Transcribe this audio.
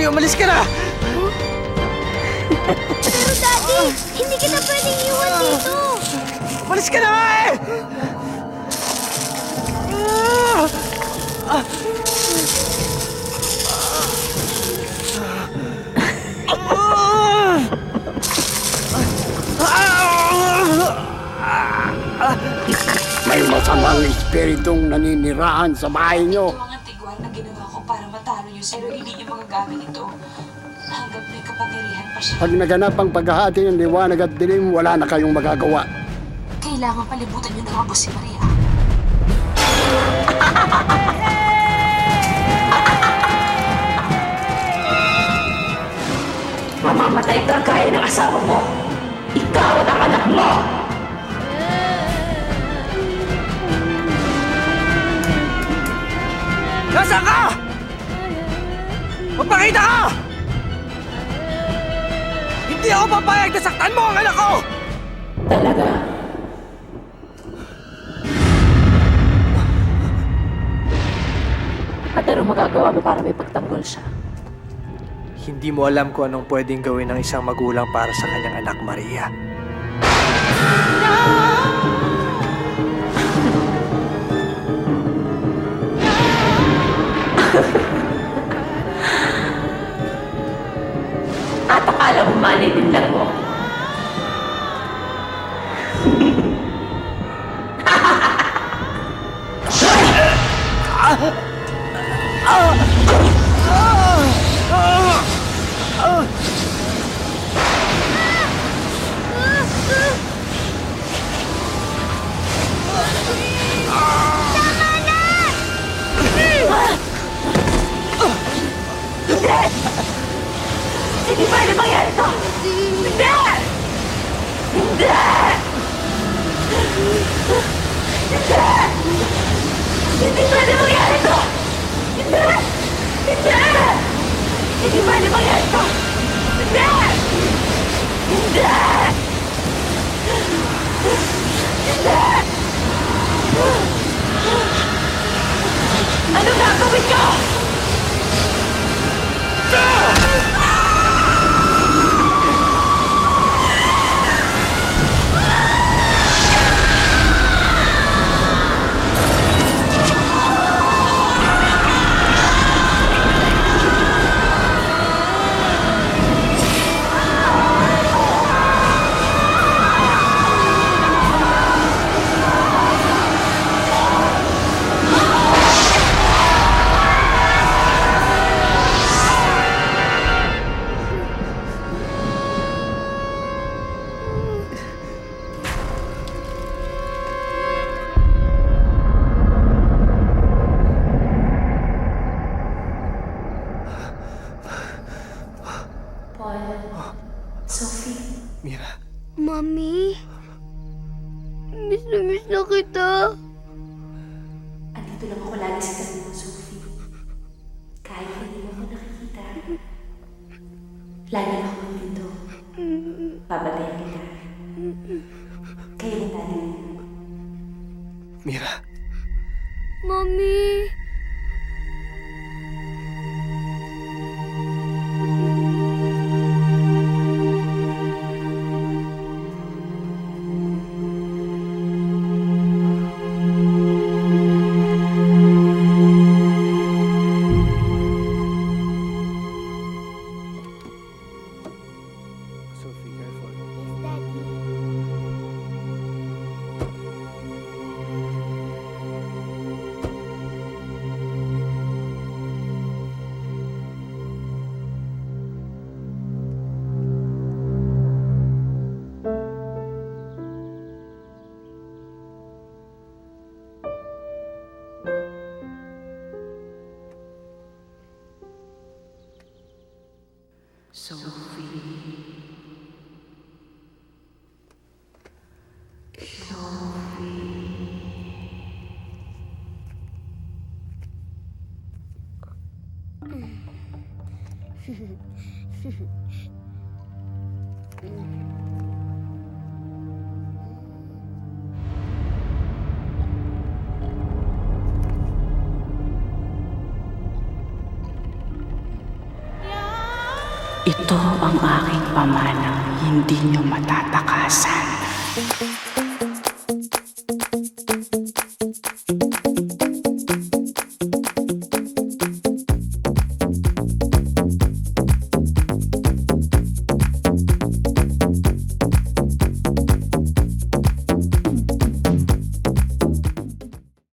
Sophie, umalis ka na! Pero Daddy, hindi kita pwedeng iwan dito. Umalis ka na nga eh! May masamang espiritong naninirahan sa bahay nyo. Ito ang antigwar na ginawa ko para matalo niyo, pero hindi niyo magagamit ito. Hanggang may kapangyarihan pa siya. Pag naganap ang paghahati ng liwanag at dilim, wala na kayong magagawa. Kailangan palibutan niyo ng abo si Maria. Mamamatay ka gaya ng asawa mo. Ikaw at ang anak mo. Nasaan ka? Magpakita ka! Hindi ako papayag na saktan mo ang anak ko! Talaga? At anong magagawa mo para may pagtanggol siya? Hindi mo alam kung anong pwedeng gawin ng isang magulang para sa kanyang anak, Maria. At akala mo mali din lang mo. Hindi pwede mangyari ito! Hindi! Hindi! Hindi! Hindi pwede mangyari ito! Hindi! Hindi! Hindi pwede mangyari ito! Hindi! Hindi! Hindi! Ano gagawin ko? Sophie. Mira, Mami, miss na kita. Andito lang ako lagi sa tabi mo, Sophie. Kahit hindi mo ako nakikita. Lagi lang ako dito. Babatayan kita. Kayo na tayo. Mira. Mami. Sophie, careful. Yes, Daddy. Ito ang aking pamanang hindi niyo matatakasan.